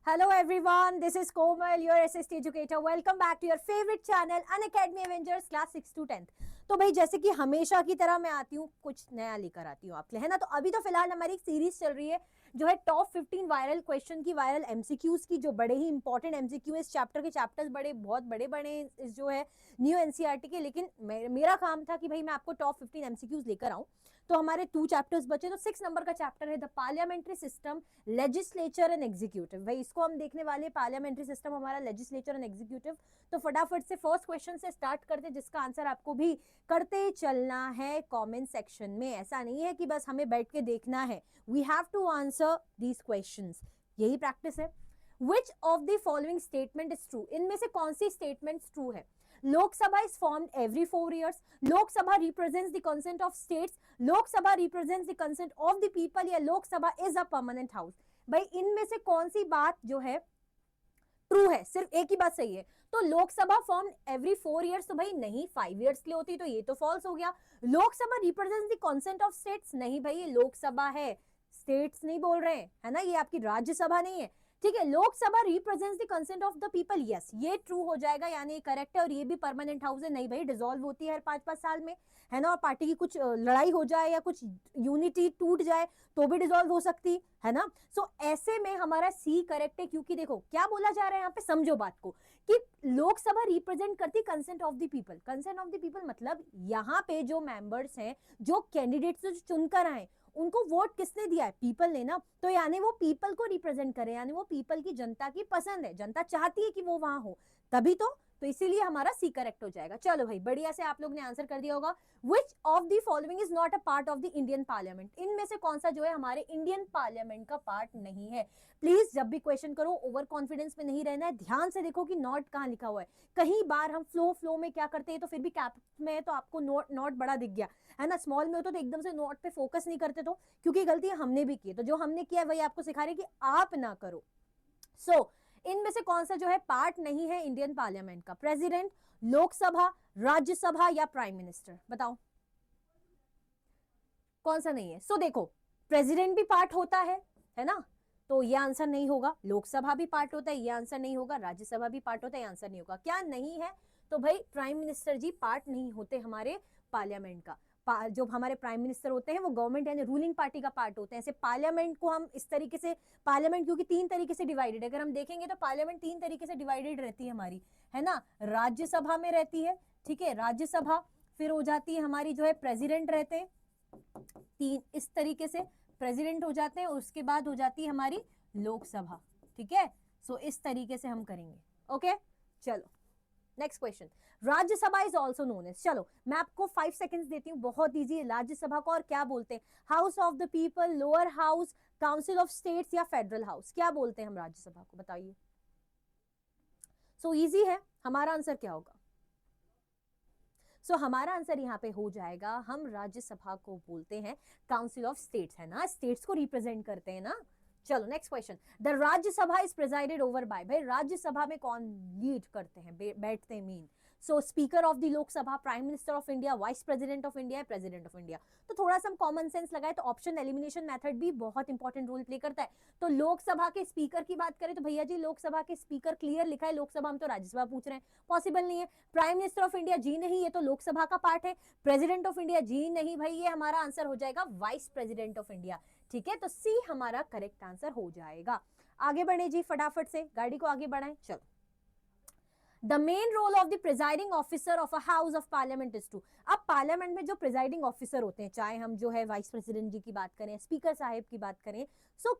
Hello everyone, this is Komal, your SST educator. Welcome back to your favorite channel, Unacademy Avengers class 6 to 10th. तो भाई जैसे कि हमेशा की तरह मैं आती हूँ, कुछ नया लेकर आती हूँ आपके लिए, है ना। तो अभी तो फिलहाल हमारी एक सीरीज चल रही है जो है टॉप 15 वायरल क्वेश्चन की, वायरल एमसीक्यूज की, जो बड़े ही इंपॉर्टेंट एमसीक्यू इस चैप्टर के, चैप्टर्स बड़े बहुत बड़े बड़े इस जो है न्यू एनसीईआरटी के। लेकिन मेरा काम था कि भाई मैं आपको टॉप 15 एमसीक्यूज लेकर आऊँ। तो हमारे 2 चैप्टर्स बचे, तो 6 नंबर का चैप्टर है the parliamentary system, legislature and executive. भाई इसको हम देखने वाले, पार्लियामेंट्री सिस्टम हमारा, लेजिस्लेचर एंड एग्जीक्यूटिव। तो फटाफट से फर्स्ट क्वेश्चन से स्टार्ट करते, जिसका आंसर आपको भी करते चलना है कमेंट सेक्शन में। ऐसा नहीं है कि बस हमें बैठ के देखना है, we have to answer these questions, यही प्रैक्टिस है। Which of the following statement is true? इनमें से कौन सी स्टेटमेंट ट्रू है? Lok Sabha is formed every 4 years. Lok Sabha represents the consent of states. Lok Sabha represents the consent of the people. या Lok Sabha is a permanent house. भाई इनमें से कौन सी बात जो है ट्रू है? सिर्फ एक ही बात सही है। तो लोकसभा फॉर्म एवरी 4 years, तो भाई नहीं, 5 years के लिए होती, तो ये तो फॉल्स हो गया। Lok Sabha represents the consent of states, नहीं भाई ये लोकसभा है, स्टेट्स नहीं बोल रहे हैं, है ना, ये आपकी राज्यसभा नहीं है। ठीक है, Lok Sabha represents the consent of the people, yes ये ट्रू हो जाएगा, यानी करेक्ट है। और ये भी परमानेंट हाउस है, नहीं भाई डिसॉल्व होती है हर 5-5 साल में, है ना। और पार्टी की कुछ लड़ाई हो जाए या कुछ यूनिटी टूट जाए तो भी डिसॉल्व हो सकती है ना। सो ऐसे में हमारा सी करेक्ट है, क्योंकि देखो क्या बोला जा रहा है यहाँ पे, समझो बात को, कि लोकसभा रिप्रेजेंट करती consent of the people. Consent of the people मतलब यहाँ पे जो मेंबर्स हैं, जो कैंडिडेट्स जो चुनकर आए, उनको वोट किसने दिया है? पीपल ने ना। तो यानी वो पीपल को रिप्रेजेंट करे, यानी वो पीपल की, जनता की पसंद है, जनता चाहती है कि वो वहां हो, तभी तो इसीलिए हमारा सी करेक्ट हो जाएगा। चलो भाई बढ़िया से आप लोग ने आंसर कर दिया होगा। विच of the following is not a part of the Indian parliament? इनमें से कौन सा जो है हमारे इंडियन पार्लियामेंट का पार्ट नहीं है? प्लीज जब भी क्वेश्चन करो ओवर कॉन्फिडेंस में नहीं रहना है, ध्यान से देखो कि नॉट कहां लिखा हुआ है। कहीं बार हम फ्लो में क्या करते हैं, तो फिर भी कैप में है तो आपको नॉट बड़ा दिख गया, है ना। स्मॉल में होता तो एकदम से नोट पे फोकस नहीं करते, तो क्योंकि गलती हमने भी की, तो जो हमने किया वही आपको सिखा रहे कि आप ना करो। सो इनमें से कौन सा जो है पार्ट नहीं है इंडियन पार्लियामेंट का? प्रेसिडेंट, लोकसभा, राज्यसभा या प्राइम मिनिस्टर? बताओ कौन सा नहीं है। सो देखो प्रेसिडेंट भी पार्ट होता है ना, तो ये आंसर नहीं होगा। लोकसभा भी पार्ट होता है, ये आंसर नहीं होगा। राज्यसभा भी पार्ट होता है, ये आंसर नहीं होगा। क्या नहीं है? तो भाई प्राइम मिनिस्टर जी पार्ट नहीं होते हमारे पार्लियामेंट का। जो हमारे प्राइम मिनिस्टर होते हैं वो गवर्नमेंट यानी रूलिंग पार्टी का पार्ट होते हैं। ऐसे पार्लियामेंट को हम इस तरीके से, पार्लियामेंट क्योंकि 3 तरीके से डिवाइडेड है, अगर हम देखेंगे तो पार्लियामेंट 3 तरीके से डिवाइडेड रहती है हमारी, है ना। राज्यसभा में रहती है, ठीक है, राज्यसभा, फिर हो जाती है हमारी जो है प्रेसिडेंट रहते हैं, 3 इस तरीके से प्रेसिडेंट हो जाते हैं, और उसके बाद हो जाती है हमारी लोकसभा, ठीक है। सो इस तरीके से हम करेंगे, ओके। चलो next question, Rajya Sabha is also known as, चलो मैं आपको 5 सेकेंड्स देती हूँ, बहुत इजी है। राज्यसभा को और क्या बोलते हैं? House of the people, lower house, council of states या फेडरल हाउस? क्या बोलते हैं हम राज्यसभा को, बताइए। सो इजी है, हमारा आंसर क्या होगा? हमारा आंसर यहाँ पे हो जाएगा, हम राज्यसभा को बोलते हैं काउंसिल ऑफ स्टेट्स, है ना, स्टेट्स को रिप्रेजेंट करते हैं ना। चलो next question, the Rajya Sabha is presided over by, भाई राज्यसभा में कौन लीड करते हैं, बैठते हैं mean? So speaker of the Lok Sabha, prime minister of India, vice president of India, president of India. तो थोड़ा सा हम कॉमन सेंस लगाए तो ऑप्शन एलिमिनेशन मेथड भी बहुत इंपॉर्टेंट रोल प्ले करता है। तो लोकसभा के स्पीकर की बात करें तो भैया जी लोकसभा के स्पीकर क्लियर लिखा है, लोकसभा, हम तो राज्यसभा पूछ रहे हैं, पॉसिबल नहीं है। प्राइम मिनिस्टर ऑफ इंडिया, जी नहीं, ये तो लोकसभा का पार्ट है। प्रेसिडेंट ऑफ इंडिया, जी नहीं भाई, ये हमारा आंसर हो जाएगा वाइस प्रेसिडेंट ऑफ इंडिया, ठीक है। तो सी हमारा करेक्ट आंसर हो जाएगा। आगे बढ़े जी, फटाफट से गाड़ी को आगे बढ़ाएं। चलो, the main role of the presiding officer of a house of parliament is to. अब पार्लियामेंट में जो प्रिजाइडिंग ऑफिसर होते हैं, चाहे हम जो है वाइस प्रेसिडेंट जी की बात करें, स्पीकर साहिब की बात करें,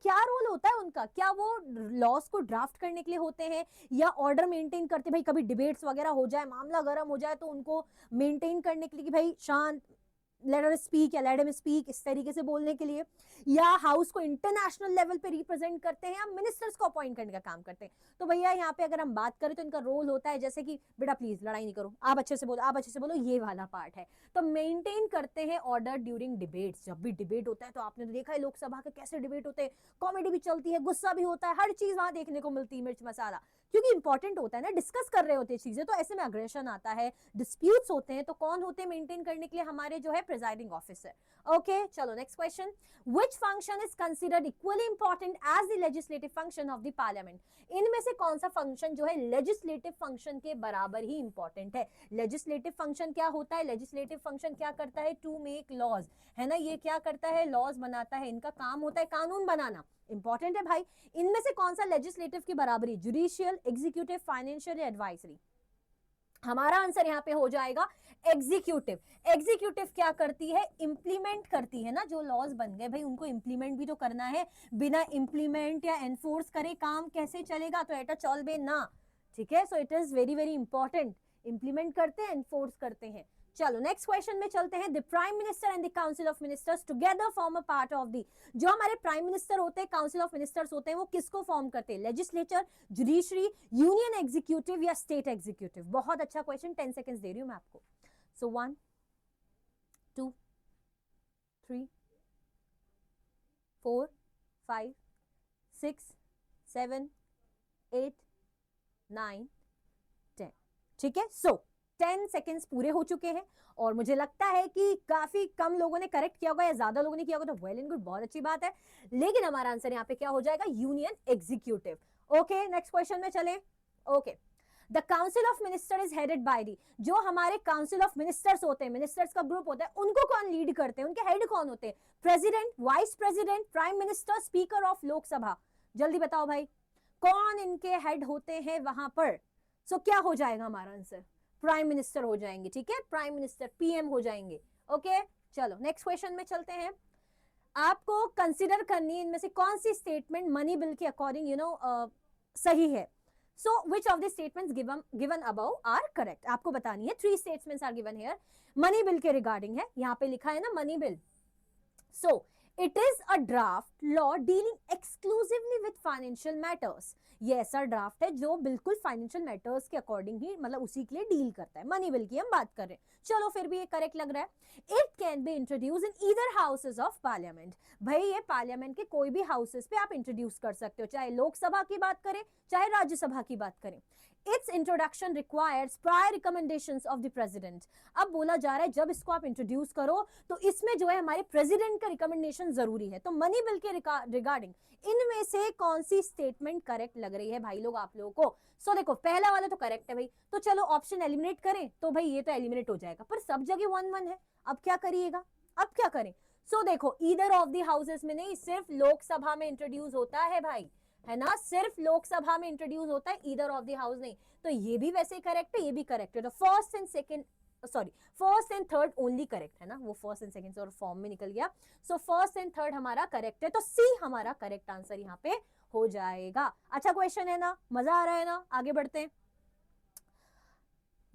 क्या रोल होता है उनका? क्या वो लॉस को ड्राफ्ट करने के लिए होते हैं या ऑर्डर मेंटेन करते? भाई कभी डिबेट्स वगैरह हो जाए, मामला गर्म हो जाए, तो उनको मेंटेन करने के लिए कि भाई शांत, लेट हर स्पीक या लेट हिम स्पीक, इस तरीके से बोलने के लिए, या हाउस को इंटरनेशनल लेवल पे रिप्रेजेंट करते हैं, या मिनिस्टर्स को अपॉइंट करने का काम करते हैं। तो भैया यहाँ पे अगर हम बात करें तो इनका रोल होता है जैसे कि बेटा प्लीज लड़ाई नहीं करो, आप अच्छे से बोलो, आप अच्छे से बोलो, ये वाला पार्ट है। तो मेंटेन करते हैं ऑर्डर ड्यूरिंग डिबेट्स। जब भी डिबेट होता है तो आपने तो देखा है लोकसभा के कैसे डिबेट होते हैं, कॉमेडी भी चलती है, गुस्सा भी होता है, हर चीज वहां देखने को मिलती है, मिर्च मसाला। क्योंकि इंपॉर्टेंट होता है ना, डिस्कस कर रहे होते हैं चीजें, तो ऐसे में अग्रेशन आता है, डिस्प्यूट्स होते हैं, तो कौन होते हैं मेंटेन करने के लिए? हमारे जो है प्रिजाइडिंग ऑफिसर। ओके चलो next question, which function is considered equally important as the legislative function of the parliament? इनमें से कौन सा फंक्शन जो है लेजिस्लेटिव फंक्शन के बराबर ही इंपॉर्टेंट है? लेजिस्लेटिव फंक्शन क्या होता है? लेजिस्लेटिव फंक्शन क्या करता है? टू मेक लॉज, है ना, ये क्या करता है? लॉज बनाता है, इनका काम होता है कानून बनाना, इंपॉर्टेंट है भाई। इनमें से कौन सा लेजिस्लेटिव की बराबरी? जुडिशियल, एग्जीक्यूटिव, फाइनेंशियल या एडवाइजरी? हमारा आंसर यहाँ पे हो जाएगा एग्जीक्यूटिव। एग्जीक्यूटिव क्या करती है? इंप्लीमेंट करती है ना, जो लॉज बन गए भाई उनको इंप्लीमेंट भी तो करना है, बिना इंप्लीमेंट या एनफोर्स करे काम कैसे चलेगा? तो एटा चलबे ना, ठीक है। सो it is very very important, implement करते हैं, एनफोर्स करते हैं। चलो नेक्स्ट क्वेश्चन में चलते हैं। The prime minister and the council of ministers together form a part of the, जो हमारे प्राइम मिनिस्टर होते हैं, काउंसिल ऑफ मिनिस्टर्स होते हैं, वो किसको फॉर्म करते हैं? लेजिस्लेचर, जुडिशरी, यूनियन एग्जीक्यूटिव या स्टेट एग्जीक्यूटिव? बहुत अच्छा क्वेश्चन, 10 सेकंड्स दे रही हूं मैं आपको। सो 1 2 3 4 5 6 7 8 9 10, ठीक है। सो 10 सेकेंड्स पूरे हो चुके हैं और मुझे लगता है कि काफी कम लोगों ने करेक्ट किया होगा या ज्यादा लोगों ने किया होगा, तो वेल एंड गुड, बहुत अच्छी बात है। लेकिन हमारा आंसर यहाँ पे क्या हो जाएगा? Union executive. Okay next question में चले। Okay, the council of minister is headed by the, जो हमारे काउंसिल ऑफ मिनिस्टर्स होते हैं, मिनिस्टर्स का ग्रुप होता है, उनको कौन लीड करते हैं? उनके हेड कौन होते हैं? President, vice president, prime minister, speaker of Lok Sabha? जल्दी बताओ भाई, कौन इनके हेड होते हैं वहां पर? सो क्या हो जाएगा हमारा आंसर? प्राइम मिनिस्टर हो जाएंगे, ठीक है, प्राइम मिनिस्टर, पीएम हो जाएंगे। ओके चलो नेक्स्ट क्वेश्चन में चलते हैं। आपको कंसीडर करनी है इनमें से कौन सी स्टेटमेंट मनी बिल के अकॉर्डिंग सही है। So which of the statements given above are correct? आपको बतानी है। 3 statements are given here, money bill के रिगार्डिंग है, यहाँ पे लिखा है ना money bill. So it is a draft law dealing exclusively with financial matters. ये ऐसा ड्राफ्ट है जो बिल्कुल फाइनेंशियल मैटर्स के अकॉर्डिंग ही, मतलब उसी के लिए डील करता है। मनी बिल की हम बात कर रहे हैं, चलो फिर भी ये करेक्ट लग रहा है। It can be introduce in either houses of parliament. भाई ये पार्लियामेंट के कोई भी हाउसेस पे आप इंट्रोड्यूस कर सकते हो, चाहे लोकसभा की बात करें चाहे राज्यसभा की बात करें। It's introduction requires prior recommendations of the president. अब बोला जा रहा है जब इसको आप इंट्रोड्यूस करो तो इसमें जो है हमारे प्रेसिडेंट का रिकमेंडेशन जरूरी है। तो मनी बिल के रिगार्डिंग इनमें से कौन सी स्टेटमेंट करेक्ट लग रही है भाई लोग आप लोगों को? सो देखो पहला वाला तो करेक्ट है भाई, तो चलो ऑप्शन एलिमिनेट करें तो भाई ये तो एलिमिनेट हो जाएगा, पर सब जगह 1-1 है, अब क्या करिएगा? अब क्या करें? सो देखो ईदर ऑफ द हाउसेस में नहीं, सिर्फ लोकसभा में इंट्रोड्यूस होता है भाई, है ना, सिर्फ लोकसभा में इंट्रोड्यूस होता है, ईदर ऑफ द हाउस नहीं। तो ये भी वैसे करेक्ट है, ये भी करेक्ट है। तो first and second, sorry first and third only correct है ना, वो फर्स्ट एंड सेकंड और फॉर्म में निकल गया। सो फर्स्ट एंड थर्ड हमारा करेक्ट है, तो सी हमारा करेक्ट आंसर यहाँ पे हो जाएगा। अच्छा क्वेश्चन है ना, मजा आ रहा है ना, आगे बढ़ते हैं।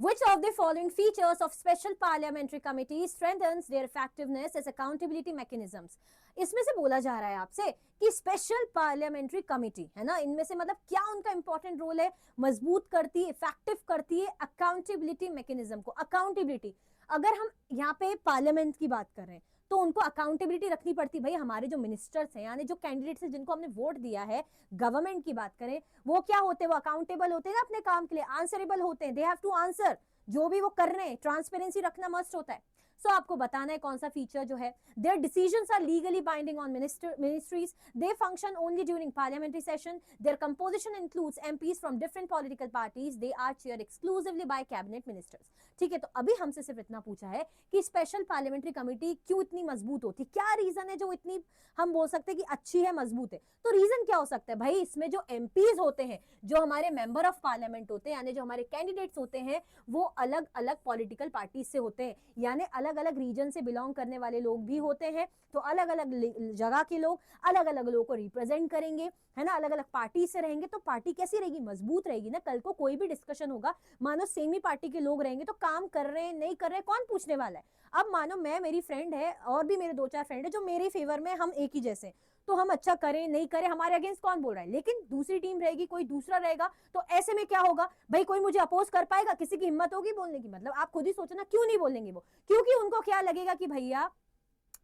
Which of the following features of special parliamentary committee strengthens their effectiveness as accountability mechanisms? इसमें से बोला जा रहा है आपसे कि स्पेशल पार्लियामेंट्री कमिटी है ना, इनमें से मतलब क्या उनका इंपॉर्टेंट रोल है? मजबूत करती है, इफेक्टिव करती है अकाउंटेबिलिटी मैकेनिज्म को। अकाउंटेबिलिटी, अगर हम यहाँ पे पार्लियामेंट की बात कर रहे हैं तो उनको अकाउंटेबिलिटी रखनी पड़ती है। भाई हमारे जो मिनिस्टर्स हैं यानी जो कैंडिडेट्स हैं जिनको हमने वोट दिया है, गवर्नमेंट की बात करें, वो क्या होते हैं? वो अकाउंटेबल होते हैं ना अपने काम के लिए, आंसरेबल होते हैं, दे हैव टू आंसर जो भी वो कर रहे हैं, ट्रांसपेरेंसी रखना मस्ट होता है। सो आपको बताना है कौन सा फीचर जो है। Their decisions are legally binding on ministries, they function only during parliamentary session, their composition includes MPs from different political parties, they are chair exclusively by cabinet ministers. ठीक है, तो अभी हमसे सिर्फ इतना पूछा है कि स्पेशल पार्लियामेंट्री कमेटी क्यों इतनी मजबूत होती, क्या रीजन है जो इतनी हम बोल सकते हैं कि अच्छी है, मजबूत है? तो रीजन क्या हो सकता है भाई? इसमें जो एमपीज होते हैं, जो हमारे मेंबर ऑफ पार्लियामेंट होते हैं, यानी जो हमारे कैंडिडेट्स होते हैं, वो अलग अलग पॉलिटिकल पार्टीज से होते हैं, यानी अलग अलग रीजन से बिलोंग करने वाले लोग भी होते हैं। तो अलग अलग जगह के लोग अलग अलग लोगों को रिप्रेजेंट करेंगे, है ना, अलग अलग पार्टी से रहेंगे, तो पार्टी कैसी रहेगी? मजबूत रहेगी ना। कल को कोई भी डिस्कशन होगा, मानो सेम ही पार्टी के लोग रहेंगे, तो काम कर रहे हैं नहीं कर रहे कौन पूछने वाला है? अब मानो मैं, मेरी फ्रेंड है और भी मेरे 2-4 फ्रेंड है जो मेरे फेवर में, हम एक ही जैसे, तो हम अच्छा करें नहीं करें हमारे अगेंस्ट कौन बोल रहा है? लेकिन दूसरी टीम रहेगी, कोई दूसरा रहेगा, तो ऐसे में क्या होगा भाई? कोई मुझे अपोज कर पाएगा? किसी की हिम्मत होगी बोलने की? मतलब आप खुद ही सोचना, क्यों नहीं बोलेंगे वो? क्योंकि उनको क्या लगेगा कि भैया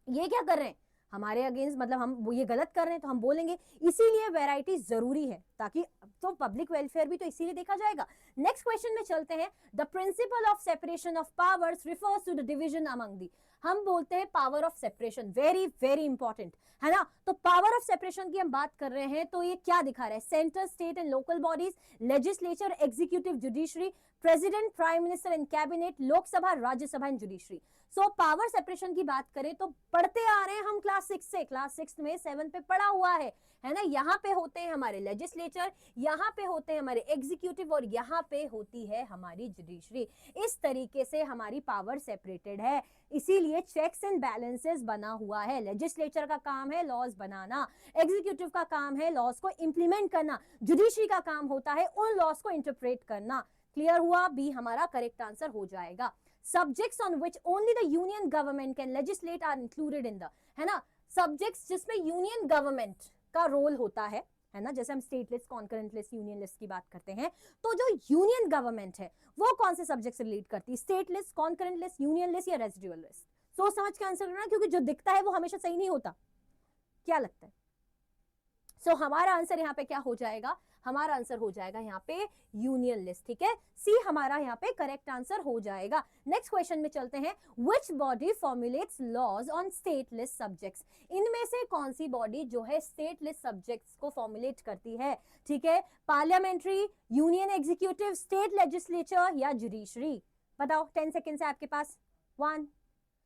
ये क्या कर रहे हैं हमारे अगेंस्ट, मतलब हम वो ये गलत कर रहे हैं, तो हम बोलेंगे। इसीलिए वैरायटी जरूरी है, ताकि तो पब्लिक वेलफेयर भी तो इसीलिए देखा जाएगा। नेक्स्ट क्वेश्चन में चलते हैं। The principle of separation of powers refers to the division among the. हम बोलते हैं power of separation, very very important है ना। तो पावर ऑफ सेपरेशन की हम बात कर रहे हैं, तो ये क्या दिखा रहा है? Centre, state and local bodies, legislature, executive, judiciary, president, prime minister and cabinet, Lok Sabha, Rajya Sabha and judiciary. So power separation की बात करें तो पढ़ते आ रहे हैं हम क्लास 6 से, क्लास 6 में 7 पे पढ़ा हुआ है ना। यहाँ पे होते हैं हमारे लेजिस्लेचर, यहाँ पे होते हैं हमारे एग्जीक्यूटिव और यहाँ पे होती है हमारी जुडिशरी। इस तरीके से हमारी पावर सेपरेटेड है, इसीलिए चेक्स एंड बैलेंसेस बना हुआ है। लेजिस्लेचर का काम है लॉज बनाना, एग्जीक्यूटिव का काम है लॉज को इंप्लीमेंट करना, जुडिशरी का काम होता है उन लॉज को इंटरप्रेट करना। क्लियर हुआ? बी हमारा करेक्ट आंसर हो जाएगा। Subjects on which only the union government can legislate are included in the, है ना, सब्जेक्ट्स जिसमें यूनियन गवर्नमेंट का रोल होता है ना। जैसे हम state list, concurrent list, union list की बात करते हैं, तो जो यूनियन गवर्नमेंट है वो कौन से सब्जेक्ट से रिलेट करती है? State list, concurrent list, union list या रेजिडुअल लिस्ट? सोच समझ के आंसर करना, क्योंकि जो दिखता है वो हमेशा सही नहीं होता। क्या लगता है? सो हमारा आंसर यहाँ पे क्या हो जाएगा? हमारा आंसर हो जाएगा यहाँ पे यूनियन लिस्ट, ठीक है। सी हमारा यहाँ पे करेक्ट आंसर हो जाएगा। नेक्स्ट क्वेश्चन में चलते हैं। Which body formulates laws on state list subjects? इनमें से कौन सी बॉडी जो है स्टेट लिस्ट सब्जेक्ट्स को फॉर्मुलेट करती है? ठीक है, parliamentary, union executive, state legislature या जुडिशरी? बताओ, 10 सेकेंड है आपके पास। 1,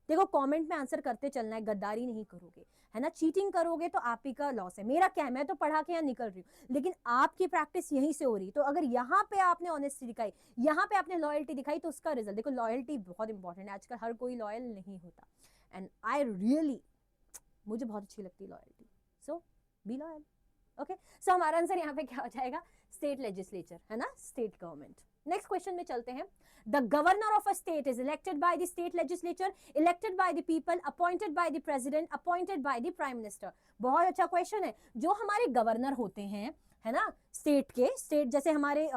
देखो कमेंट में आंसर करते चलना है, गद्दारी नहीं करोगे, है ना। चीटिंग करोगे तो आप ही का लॉस है। मेरा क्या है, मैं तो पढ़ा के यहाँ निकल रही हूँ, लेकिन आपकी प्रैक्टिस यहीं से हो रही। तो अगर यहाँ पे आपने ऑनेस्टी दिखाई, यहाँ पे आपने लॉयल्टी दिखाई, तो उसका रिजल्ट देखो। लॉयल्टी बहुत इंपॉर्टेंट है, आजकल हर कोई लॉयल नहीं होता, एंड आई रियली, मुझे बहुत अच्छी लगती है loyalty, so be loyal. Okay, so हमारा आंसर यहाँ पे क्या हो जाएगा? स्टेट लेजिस्लेचर, है ना, स्टेट गवर्नमेंट। नेक्स्ट क्वेश्चन में चलते हैं। The governor of a state is elected by the state legislature, elected by the people, appointed by the president, appointed by the prime minister. बहुत अच्छा क्वेश्चन है। जो हमारे गवर्नर होते हैं, है ना, स्टेट के, स्टेट जैसे हमारे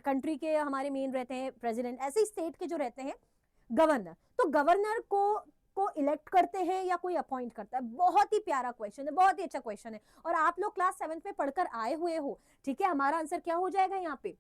कंट्री के हमारे मेन रहते हैं प्रेसिडेंट, ऐसे ही स्टेट के जो रहते हैं गवर्नर। तो गवर्नर को इलेक्ट करते हैं या कोई अपॉइंट करता है? बहुत ही प्यारा क्वेश्चन है, बहुत ही अच्छा क्वेश्चन है, और आप लोग क्लास 7 में पढ़कर आए हुए हो, ठीक है। हमारा आंसर क्या हो जाएगा यहाँ पे?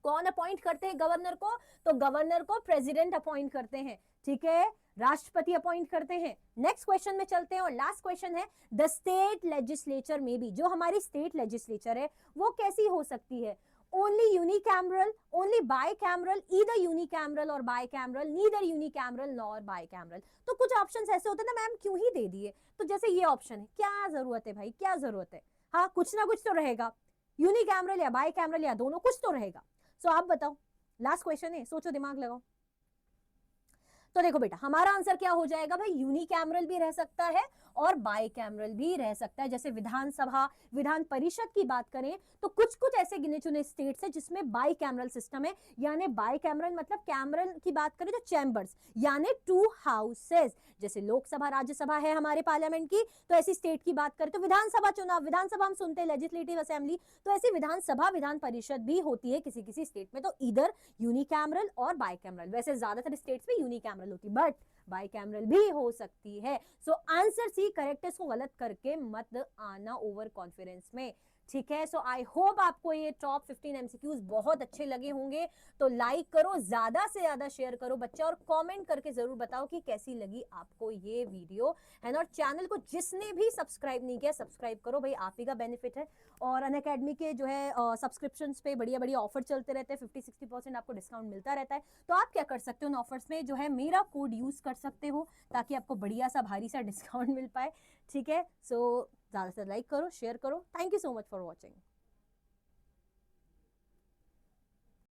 कौन अपॉइंट करते हैं गवर्नर को? तो गवर्नर को प्रेसिडेंट अपॉइंट करते हैं, ठीक है, राष्ट्रपति अपॉइंट करते हैं। नेक्स्ट क्वेश्चन में चलते हैं, और लास्ट क्वेश्चन है। द स्टेट लेजिस्लेचर में भी, जो हमारी स्टेट लेजिस्लेचर है वो कैसी हो सकती है? Only unicameral, only bicameral, either unicameral और bicameral, neither unicameral nor bicameral. तो कुछ ऑप्शंस ऐसे होते हैं ना, मैम क्यों ही दे दिए? तो जैसे ये ऑप्शन है, क्या जरूरत है भाई, क्या जरूरत है? हाँ, कुछ ना कुछ तो रहेगा, यूनिकैमरल या बाइकैमरल या दोनों, कुछ तो रहेगा। सो आप बताओ, लास्ट क्वेश्चन है, सोचो, दिमाग लगाओ। तो देखो बेटा, हमारा आंसर क्या हो जाएगा भाई? यूनिकैमरल भी रह सकता है और बाइकैमरल भी रह सकता है। जैसे विधानसभा, विधान परिषद की बात करें तो कुछ कुछ ऐसे गिने चुने स्टेट्स है जिसमें बाइकैमरल सिस्टम है, यानी बाइकैमरल मतलब कैमरल की बात करें तो चैम्बर्स, यानी 2 हाउसेस। जैसे लोकसभा, राज्यसभा है हमारे पार्लियामेंट की, तो ऐसी स्टेट की बात करें तो विधानसभा चुनाव, विधानसभा हम सुनते हैं लेजिस्लेटिव असेंबली, तो ऐसी विधानसभा, विधान परिषद भी होती है किसी किसी स्टेट में। तो इधर यूनिकैमरल और बाइकैमरल, वैसे ज्यादातर स्टेट्स में यूनिकैमरल होती है, बट बाइकैमरल भी हो सकती है। सो आंसर सी करेक्ट है, इसको गलत करके मत आना ओवर कॉन्फिडेंस में, ठीक है। सो आई होप आपको ये टॉप 15 एमसीक्यूज बहुत अच्छे लगे होंगे। तो लाइक करो, ज्यादा से ज्यादा शेयर करो बच्चा, और कमेंट करके जरूर बताओ कि कैसी लगी आपको ये वीडियो, है ना। और चैनल को जिसने भी सब्सक्राइब नहीं किया, सब्सक्राइब करो भाई, आप ही का बेनिफिट है। और अनअकैडमी के जो है सब्सक्रिप्शंस पे बढ़िया बढ़िया ऑफर चलते रहते हैं, 50-60% आपको डिस्काउंट मिलता रहता है। तो आप क्या कर सकते हो, उन ऑफर्स में जो है मेरा कोड यूज कर सकते हो, ताकि आपको बढ़िया सा भारी सा डिस्काउंट मिल पाए, ठीक है। सो ज़्यादा से लाइक करो, शेयर करो। Thank you so much for watching.